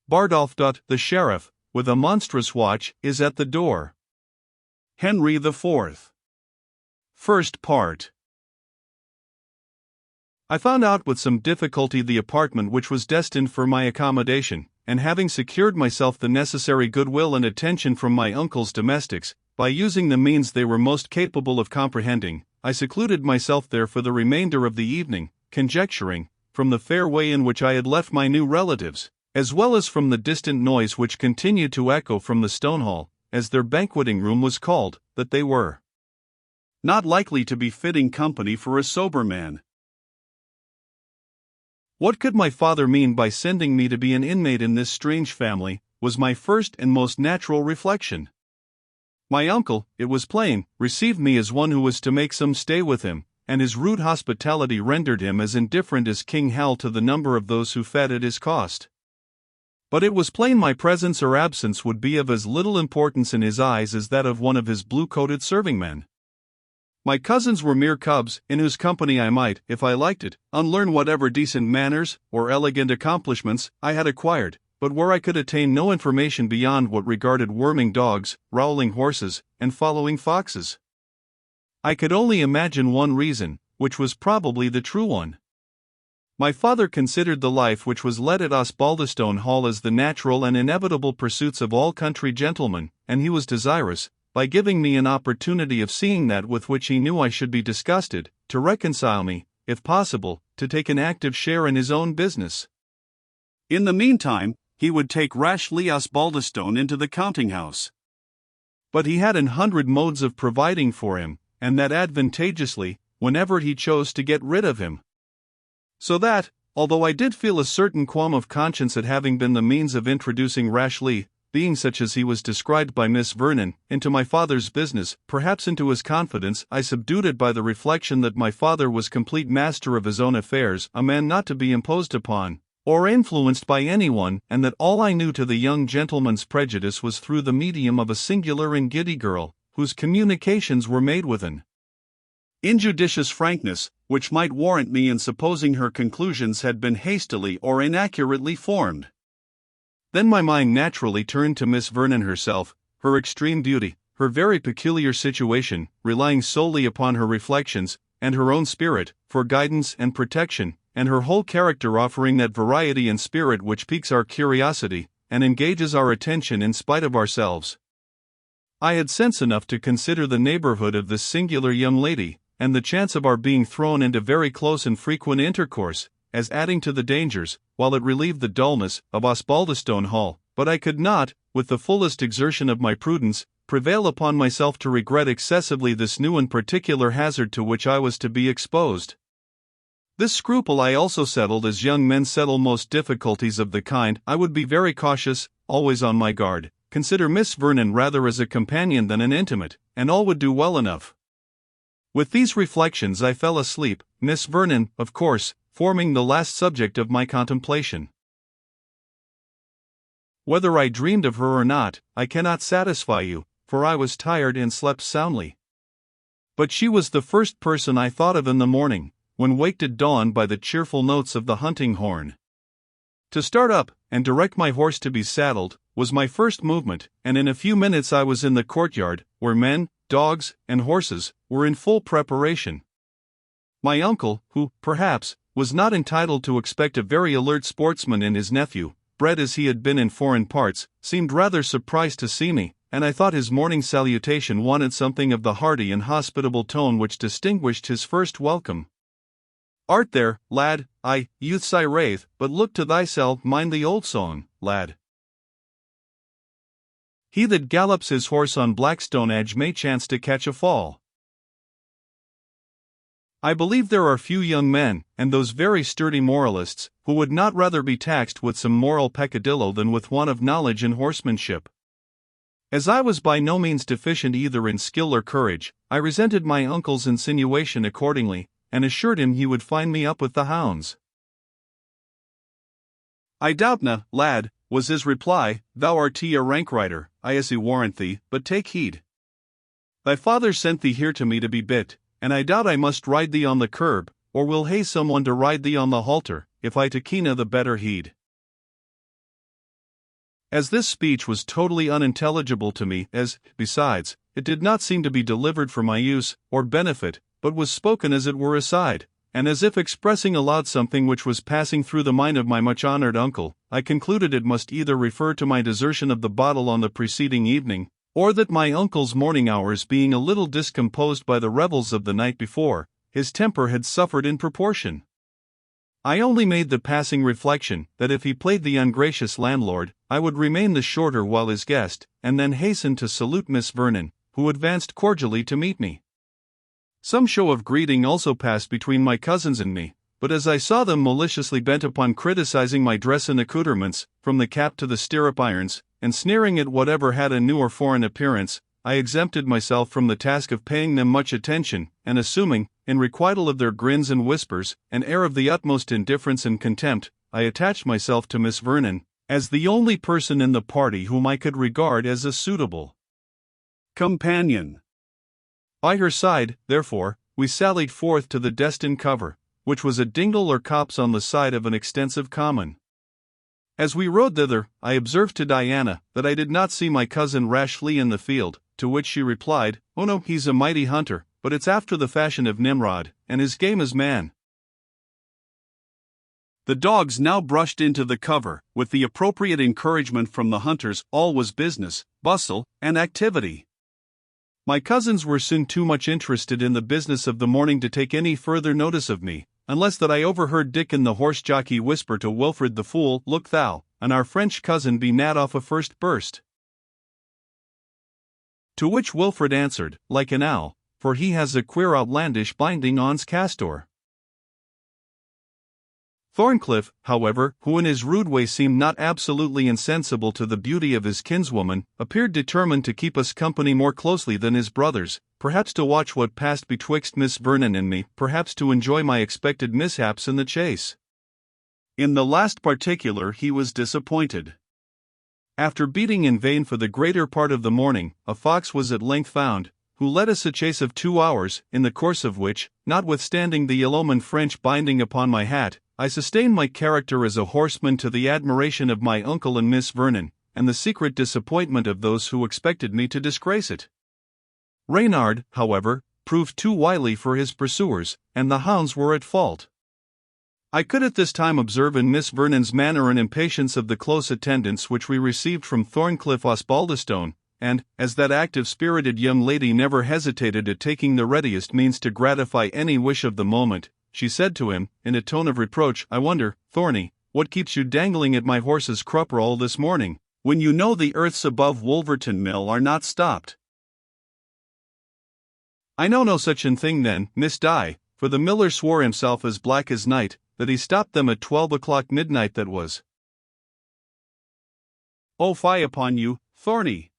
Bardolph. The sheriff, with a monstrous watch, is at the door. Henry IV. First part. I found out with some difficulty the apartment which was destined for my accommodation, and having secured myself the necessary goodwill and attention from my uncle's domestics, by using the means they were most capable of comprehending, I secluded myself there for the remainder of the evening, conjecturing, from the fair way in which I had left my new relatives, as well as from the distant noise which continued to echo from the Stonehall, as their banqueting room was called, that they were not likely to be fitting company for a sober man. What could my father mean by sending me to be an inmate in this strange family, was my first and most natural reflection. My uncle, it was plain, received me as one who was to make some stay with him, and his rude hospitality rendered him as indifferent as King Hal to the number of those who fed at his cost. But it was plain my presence or absence would be of as little importance in his eyes as that of one of his blue-coated serving-men. My cousins were mere cubs, in whose company I might, if I liked it, unlearn whatever decent manners or elegant accomplishments I had acquired, but where I could attain no information beyond what regarded worming dogs, rowling horses, and following foxes. I could only imagine one reason, which was probably the true one. My father considered the life which was led at Osbaldistone Hall as the natural and inevitable pursuits of all country gentlemen, and he was desirous, by giving me an opportunity of seeing that with which he knew I should be disgusted, to reconcile me, if possible, to take an active share in his own business. In the meantime, he would take Rashleigh Osbaldistone into the counting-house. But he had 100 modes of providing for him, and that advantageously, whenever he chose to get rid of him. So that, although I did feel a certain qualm of conscience at having been the means of introducing Rashleigh, being such as he was described by Miss Vernon, into my father's business, perhaps into his confidence, I subdued it by the reflection that my father was complete master of his own affairs, a man not to be imposed upon, or influenced by anyone, and that all I knew to the young gentleman's prejudice was through the medium of a singular and giddy girl, whose communications were made with an injudicious frankness, which might warrant me in supposing her conclusions had been hastily or inaccurately formed. Then my mind naturally turned to Miss Vernon herself, her extreme beauty, her very peculiar situation, relying solely upon her reflections, and her own spirit, for guidance and protection, and her whole character offering that variety and spirit which piques our curiosity, and engages our attention in spite of ourselves. I had sense enough to consider the neighborhood of this singular young lady, and the chance of our being thrown into very close and frequent intercourse, as adding to the dangers, while it relieved the dullness, of Osbaldistone Hall, but I could not, with the fullest exertion of my prudence, prevail upon myself to regret excessively this new and particular hazard to which I was to be exposed. This scruple I also settled as young men settle most difficulties of the kind. I would be very cautious, always on my guard, consider Miss Vernon rather as a companion than an intimate, and all would do well enough. With these reflections I fell asleep, Miss Vernon, of course, forming the last subject of my contemplation. Whether I dreamed of her or not, I cannot satisfy you, for I was tired and slept soundly. But she was the first person I thought of in the morning, when waked at dawn by the cheerful notes of the hunting horn. To start up, and direct my horse to be saddled, was my first movement, and in a few minutes I was in the courtyard, where men, dogs, and horses were in full preparation. My uncle, who, perhaps, was not entitled to expect a very alert sportsman in his nephew, bred as he had been in foreign parts, seemed rather surprised to see me, and I thought his morning salutation wanted something of the hearty and hospitable tone which distinguished his first welcome. "Art there, lad? Aye, youths I rave, but look to thyself, mind the old song, lad. He that gallops his horse on Blackstone Edge may chance to catch a fall." I believe there are few young men, and those very sturdy moralists, who would not rather be taxed with some moral peccadillo than with want of knowledge in horsemanship. As I was by no means deficient either in skill or courage, I resented my uncle's insinuation accordingly, and assured him he would find me up with the hounds. "I doubtna, lad," was his reply, "thou art a rank rider, I as warrant thee, but take heed. Thy father sent thee here to me to be bit, and I doubt I must ride thee on the curb, or will hae some one to ride thee on the halter, if I to keenna the better heed." As this speech was totally unintelligible to me, as, besides, it did not seem to be delivered for my use or benefit, but was spoken as it were aside, and as if expressing aloud something which was passing through the mind of my much-honored uncle, I concluded it must either refer to my desertion of the bottle on the preceding evening, or that my uncle's morning hours being a little discomposed by the revels of the night before, his temper had suffered in proportion. I only made the passing reflection that if he played the ungracious landlord, I would remain the shorter while his guest, and then hastened to salute Miss Vernon, who advanced cordially to meet me. Some show of greeting also passed between my cousins and me, but as I saw them maliciously bent upon criticizing my dress and accoutrements, from the cap to the stirrup irons, and sneering at whatever had a new or foreign appearance, I exempted myself from the task of paying them much attention, and assuming, in requital of their grins and whispers, an air of the utmost indifference and contempt, I attached myself to Miss Vernon, as the only person in the party whom I could regard as a suitable companion. By her side, therefore, we sallied forth to the destined cover, which was a dingle or copse on the side of an extensive common. As we rode thither, I observed to Diana that I did not see my cousin Rashleigh in the field, to which she replied, "Oh no, he's a mighty hunter, but it's after the fashion of Nimrod, and his game is man." The dogs now brushed into the cover. With the appropriate encouragement from the hunters, all was business, bustle, and activity. My cousins were soon too much interested in the business of the morning to take any further notice of me, unless that I overheard Dickon the horse jockey whisper to Wilfred the fool, "Look thou, and our French cousin be nat off a first burst." To which Wilfred answered, like an owl, for he has a queer outlandish binding on's castor. Thorncliff, however, who in his rude way seemed not absolutely insensible to the beauty of his kinswoman, appeared determined to keep us company more closely than his brothers, perhaps to watch what passed betwixt Miss Vernon and me, perhaps to enjoy my expected mishaps in the chase. In the last particular he was disappointed. After beating in vain for the greater part of the morning, a fox was at length found, who led us a chase of 2 hours, in the course of which, notwithstanding the yeoman French binding upon my hat, I sustained my character as a horseman to the admiration of my uncle and Miss Vernon, and the secret disappointment of those who expected me to disgrace it. Reynard, however, proved too wily for his pursuers, and the hounds were at fault. I could at this time observe in Miss Vernon's manner an impatience of the close attendance which we received from Thorncliff Osbaldistone, and, as that active-spirited young lady never hesitated at taking the readiest means to gratify any wish of the moment, she said to him, in a tone of reproach, "I wonder, Thorny, what keeps you dangling at my horse's crupper all this morning, when you know the earths above Wolverton Mill are not stopped?" "I know no such an thing then, Miss Di, for the miller swore himself as black as night, that he stopped them at 12 o'clock midnight that was." "Oh fie upon you, Thorny!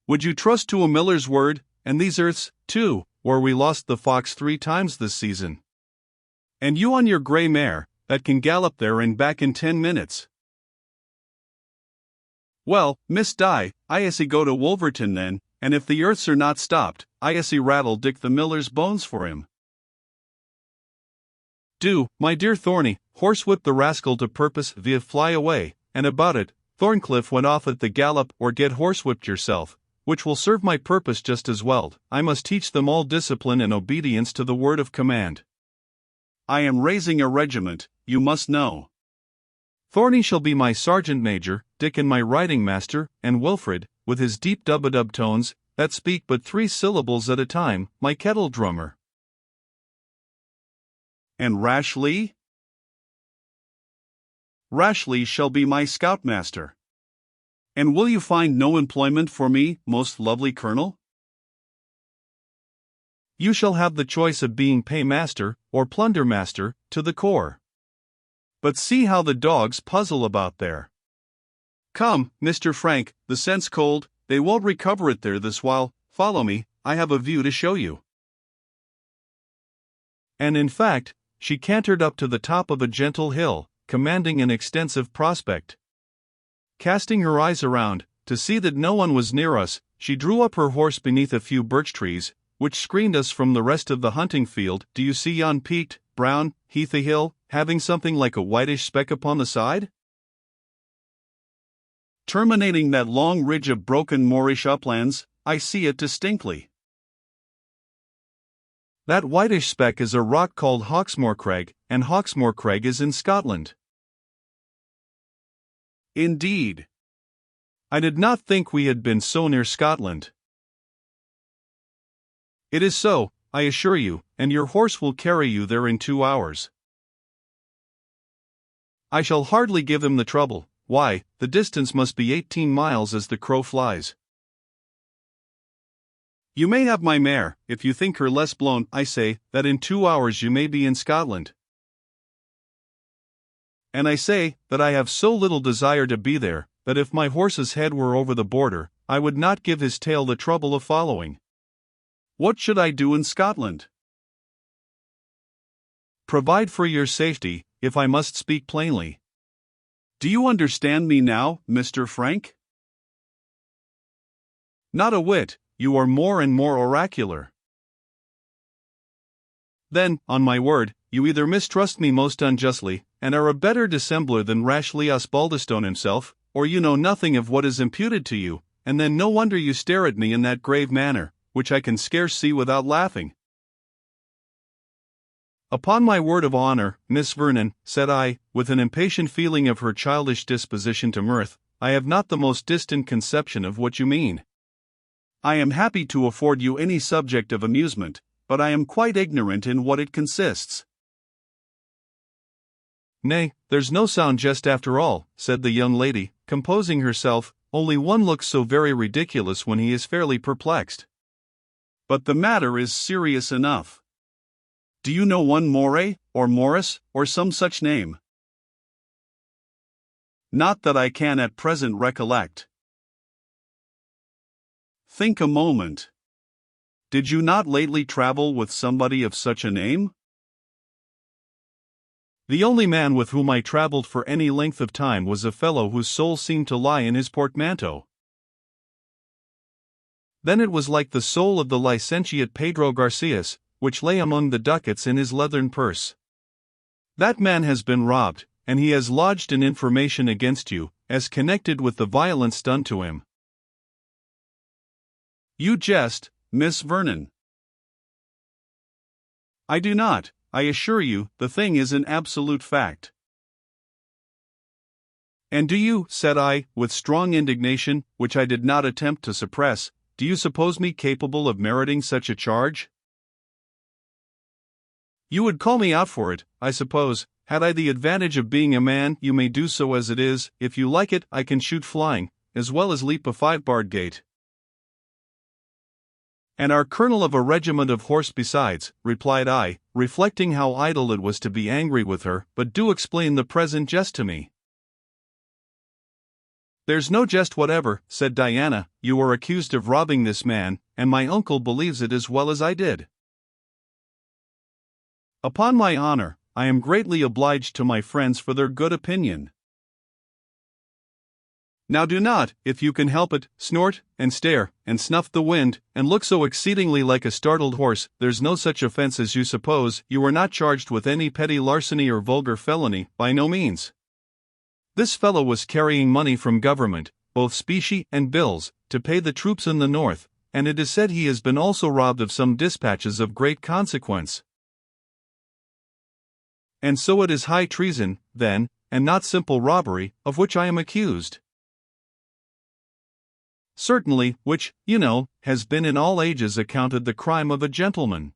Would you trust to a miller's word, and these earths, too, where we lost the fox 3 times this season? And you on your grey mare, that can gallop there and back in 10 minutes. Well, Miss Di, I see go to Wolverton then, and if the earths are not stopped, I see rattle Dick the miller's bones for him." "Do, my dear Thorny, horsewhip the rascal to purpose via fly away, and about it, Thorncliff went off at the gallop, or get horsewhipped yourself, which will serve my purpose just as well. I must teach them all discipline and obedience to the word of command. I am raising a regiment, you must know. Thorny shall be my sergeant major, Dickon my riding master, and Wilfred, with his deep dub-a-dub tones, that speak but 3 syllables at a time, my kettle drummer." "And Rashleigh?" "Rashleigh shall be my scoutmaster. And will you find no employment for me, most lovely colonel?" "You shall have the choice of being paymaster, or plundermaster, to the corps. But see how the dogs puzzle about there. Come, Mr. Frank, the scent's cold, they won't recover it there this while, follow me, I have a view to show you." And in fact, she cantered up to the top of a gentle hill, commanding an extensive prospect. Casting her eyes around, to see that no one was near us, she drew up her horse beneath a few birch trees, which screened us from the rest of the hunting field. "Do you see yon peaked, brown, heathy hill, having something like a whitish speck upon the side?" terminating that long ridge of broken moorish uplands. I see it distinctly. That whitish speck is a rock called Hawksmoor Crag, and Hawksmoor Crag is in Scotland. Indeed. I did not think we had been so near Scotland. It is so, I assure you, and your horse will carry you there in 2 hours. I shall hardly give him the trouble. Why, the distance must be 18 miles as the crow flies. You may have my mare, if you think her less blown. I say, that in 2 hours you may be in Scotland. And I say, that I have so little desire to be there, that if my horse's head were over the border, I would not give his tail the trouble of following. What should I do in Scotland? Provide for your safety, if I must speak plainly. Do you understand me now, Mr. Frank? Not a whit. You are more and more oracular. Then, on my word, you either mistrust me most unjustly, and are a better dissembler than Rashleigh Osbaldistone himself, or you know nothing of what is imputed to you, and then no wonder you stare at me in that grave manner, which I can scarce see without laughing. Upon my word of honor, Miss Vernon, said I, with an impatient feeling of her childish disposition to mirth, I have not the most distant conception of what you mean. I am happy to afford you any subject of amusement, but I am quite ignorant in what it consists. Nay, there's no sound jest after all, said the young lady, composing herself, only one looks so very ridiculous when he is fairly perplexed. But the matter is serious enough. Do you know one Moray, or Morris, or some such name? Not that I can at present recollect. Think a moment. Did you not lately travel with somebody of such a name? The only man with whom I travelled for any length of time was a fellow whose soul seemed to lie in his portmanteau. Then it was like the soul of the licentiate Pedro Garcias, which lay among the ducats in his leathern purse. That man has been robbed, and he has lodged an information against you, as connected with the violence done to him. You jest, Miss Vernon. I do not. I assure you, the thing is an absolute fact. And do you, said I, with strong indignation, which I did not attempt to suppress, do you suppose me capable of meriting such a charge? You would call me out for it, I suppose. Had I the advantage of being a man, you may do so as it is. If you like it, I can shoot flying, as well as leap a 5-barred gate. And our colonel of a regiment of horse besides, replied I, reflecting how idle it was to be angry with her. But do explain the present jest to me. There's no jest whatever, said Diana. You are accused of robbing this man, and my uncle believes it as well as I did. Upon my honor, I am greatly obliged to my friends for their good opinion. Now do not, if you can help it, snort, and stare, and snuff the wind, and look so exceedingly like a startled horse. There's no such offense as you suppose. You are not charged with any petty larceny or vulgar felony, by no means. This fellow was carrying money from government, both specie and bills, to pay the troops in the north, and it is said he has been also robbed of some dispatches of great consequence. And so it is high treason, then, and not simple robbery, of which I am accused. Certainly, which, you know, has been in all ages accounted the crime of a gentleman.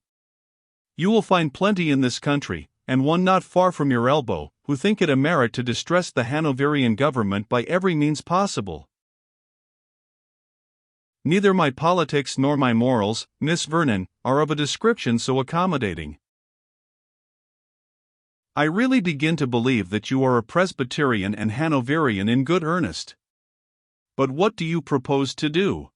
You will find plenty in this country, and one not far from your elbow, who think it a merit to distress the Hanoverian government by every means possible. Neither my politics nor my morals, Miss Vernon, are of a description so accommodating. I really begin to believe that you are a Presbyterian and Hanoverian in good earnest. But what do you propose to do?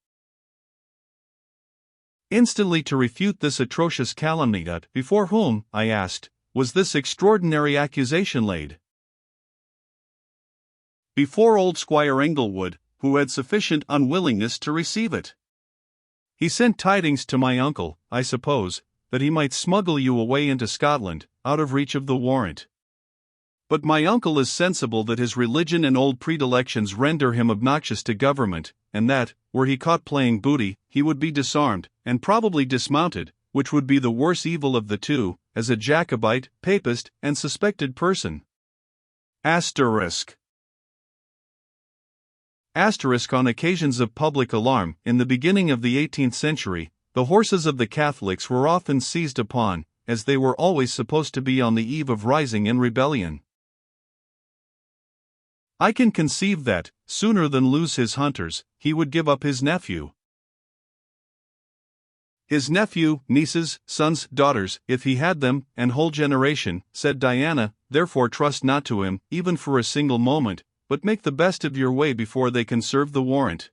Instantly to refute this atrocious calumny. Before whom, I asked, was this extraordinary accusation laid? Before old Squire Englewood, who had sufficient unwillingness to receive it. He sent tidings to my uncle, I suppose, that he might smuggle you away into Scotland, out of reach of the warrant. But my uncle is sensible that his religion and old predilections render him obnoxious to government, and that, were he caught playing booty, he would be disarmed, and probably dismounted, which would be the worse evil of the two, as a Jacobite, papist, and suspected person. Asterisk. Asterisk. On occasions of public alarm, in the beginning of the 18th century, the horses of the Catholics were often seized upon, as they were always supposed to be on the eve of rising in rebellion. I can conceive that, sooner than lose his hunters, he would give up his nephew. His nephew, nieces, sons, daughters, if he had them, and whole generation, said Diana, therefore trust not to him, even for a single moment, but make the best of your way before they can serve the warrant.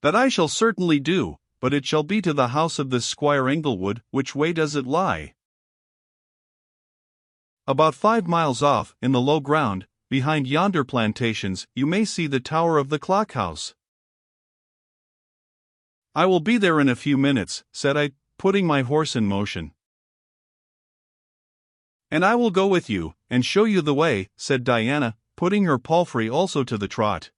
That I shall certainly do, but it shall be to the house of this Squire Inglewood. Which way does it lie? About 5 miles off, in the low ground, behind yonder plantations, you may see the tower of the clock house. I will be there in a few minutes, said I, putting my horse in motion. And I will go with you, and show you the way, said Diana, putting her palfrey also to the trot.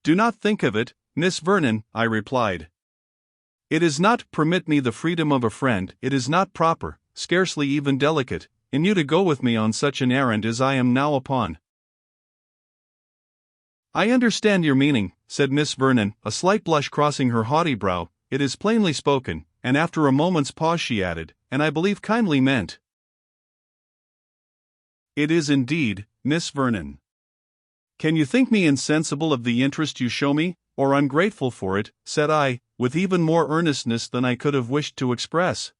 Do not think of it, Miss Vernon, I replied. It is not, permit me the freedom of a friend, it is not proper, scarcely even delicate, in you to go with me on such an errand as I am now upon. I understand your meaning, said Miss Vernon, a slight blush crossing her haughty brow. It is plainly spoken, and after a moment's pause she added, and I believe kindly meant. It is indeed, Miss Vernon. Can you think me insensible of the interest you show me, or ungrateful for it, said I, with even more earnestness than I could have wished to express.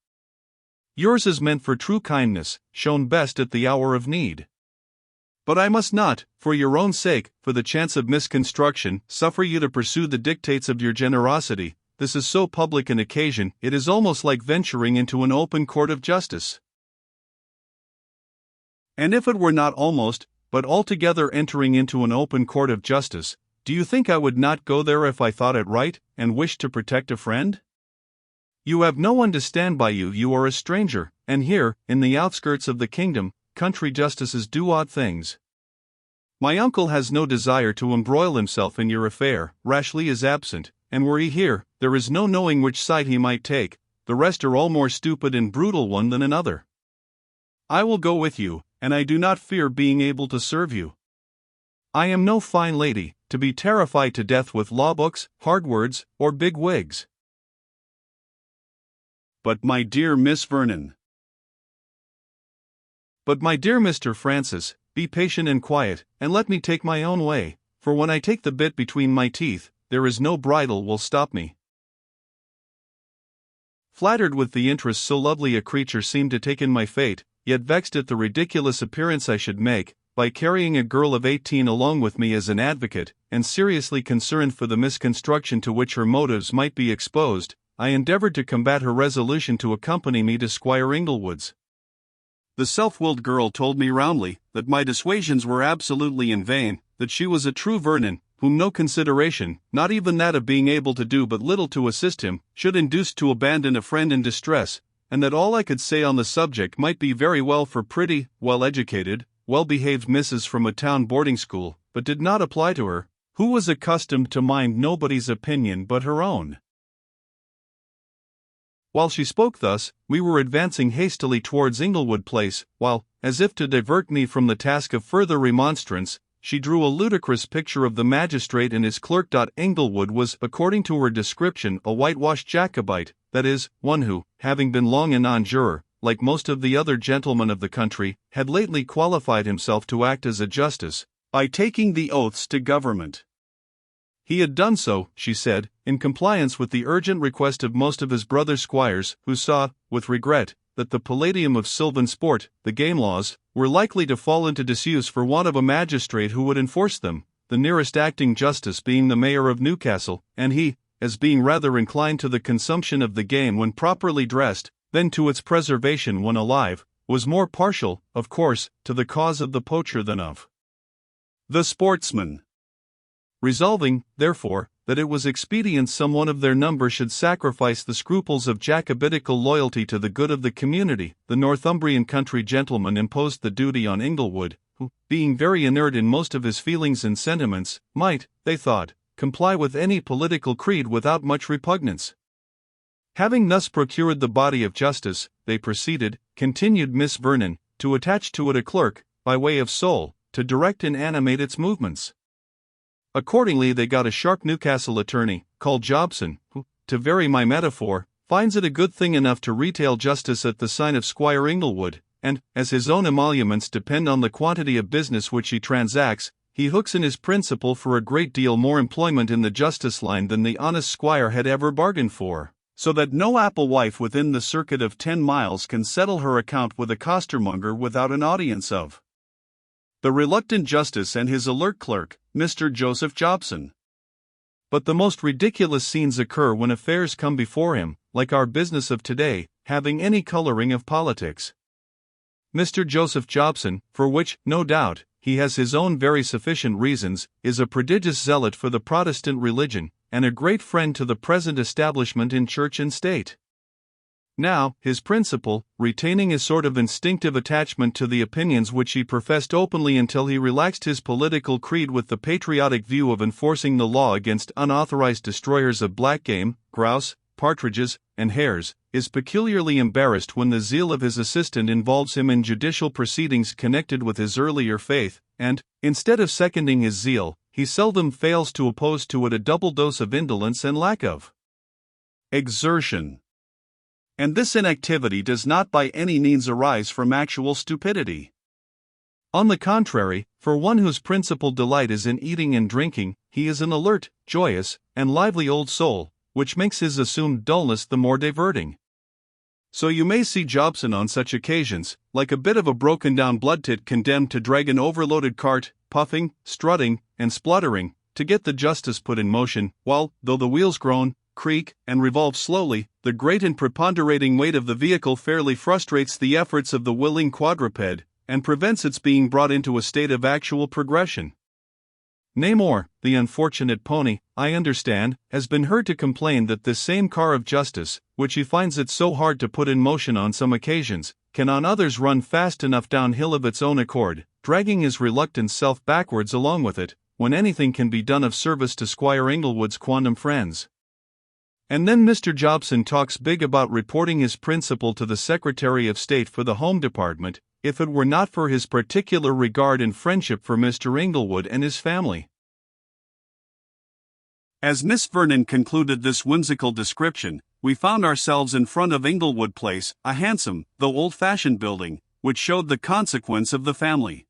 Yours is meant for true kindness, shown best at the hour of need. But I must not, for your own sake, for the chance of misconstruction, suffer you to pursue the dictates of your generosity. This is so public an occasion, it is almost like venturing into an open court of justice. And if it were not almost, but altogether entering into an open court of justice, do you think I would not go there if I thought it right, and wished to protect a friend? You have no one to stand by you, you are a stranger, and here, in the outskirts of the kingdom, country justices do odd things. My uncle has no desire to embroil himself in your affair, Rashleigh is absent, and were he here, there is no knowing which side he might take, the rest are all more stupid and brutal one than another. I will go with you, and I do not fear being able to serve you. I am no fine lady, to be terrified to death with law books, hard words, or big wigs. But my dear Miss Vernon. But my dear Mr. Francis, be patient and quiet, and let me take my own way, for when I take the bit between my teeth, there is no bridle will stop me. Flattered with the interest so lovely a creature seemed to take in my fate, yet vexed at the ridiculous appearance I should make, by carrying a girl of 18 along with me as an advocate, and seriously concerned for the misconstruction to which her motives might be exposed, I endeavored to combat her resolution to accompany me to Squire Inglewood's. The self-willed girl told me roundly that my dissuasions were absolutely in vain, that she was a true Vernon, whom no consideration, not even that of being able to do but little to assist him, should induce to abandon a friend in distress, and that all I could say on the subject might be very well for pretty, well-educated, well-behaved misses from a town boarding school, but did not apply to her, who was accustomed to mind nobody's opinion but her own. While she spoke thus, we were advancing hastily towards Inglewood Place, while, as if to divert me from the task of further remonstrance, she drew a ludicrous picture of the magistrate and his clerk. Inglewood was, according to her description, a whitewashed Jacobite, that is, one who, having been long a non-juror, like most of the other gentlemen of the country, had lately qualified himself to act as a justice, by taking the oaths to government. He had done so, she said, in compliance with the urgent request of most of his brother squires, who saw, with regret, that the palladium of sylvan sport, the game laws, were likely to fall into disuse for want of a magistrate who would enforce them, the nearest acting justice being the mayor of Newcastle, and he, as being rather inclined to the consumption of the game when properly dressed, than to its preservation when alive, was more partial, of course, to the cause of the poacher than of the sportsman. Resolving, therefore, that it was expedient some one of their number should sacrifice the scruples of Jacobitical loyalty to the good of the community. The Northumbrian country gentleman imposed the duty on Inglewood, who, being very inert in most of his feelings and sentiments, might, they thought, comply with any political creed without much repugnance. Having thus procured the body of justice, they proceeded, continued Miss Vernon, to attach to it a clerk, by way of soul, to direct and animate its movements. Accordingly they got a sharp Newcastle attorney, called Jobson, who, to vary my metaphor, finds it a good thing enough to retail justice at the sign of Squire Inglewood, and, as his own emoluments depend on the quantity of business which he transacts, he hooks in his principal for a great deal more employment in the justice line than the honest squire had ever bargained for, so that no apple wife within the circuit of 10 miles can settle her account with a costermonger without an audience of the reluctant justice and his alert clerk, Mr. Joseph Jobson. But the most ridiculous scenes occur when affairs come before him, like our business of today, having any coloring of politics. Mr. Joseph Jobson, for which, no doubt, he has his own very sufficient reasons, is a prodigious zealot for the Protestant religion, and a great friend to the present establishment in church and state. Now, his principal, retaining a sort of instinctive attachment to the opinions which he professed openly until he relaxed his political creed with the patriotic view of enforcing the law against unauthorized destroyers of black game, grouse, partridges, and hares, is peculiarly embarrassed when the zeal of his assistant involves him in judicial proceedings connected with his earlier faith, and, instead of seconding his zeal, he seldom fails to oppose to it a double dose of indolence and lack of exertion. And this inactivity does not by any means arise from actual stupidity. On the contrary, for one whose principal delight is in eating and drinking, he is an alert, joyous, and lively old soul, which makes his assumed dullness the more diverting. So you may see Jobson on such occasions, like a bit of a broken-down blood-tit condemned to drag an overloaded cart, puffing, strutting, and spluttering, to get the justice put in motion, while, though the wheels groan, creak, and revolve slowly, the great and preponderating weight of the vehicle fairly frustrates the efforts of the willing quadruped, and prevents its being brought into a state of actual progression. Nay more, the unfortunate pony, I understand, has been heard to complain that this same car of justice, which he finds it so hard to put in motion on some occasions, can on others run fast enough downhill of its own accord, dragging his reluctant self backwards along with it, when anything can be done of service to Squire Inglewood's quondam friends. And then Mr. Jobson talks big about reporting his principal to the Secretary of State for the Home Department, if it were not for his particular regard and friendship for Mr. Inglewood and his family. As Miss Vernon concluded this whimsical description, we found ourselves in front of Inglewood Place, a handsome, though old-fashioned building, which showed the consequence of the family.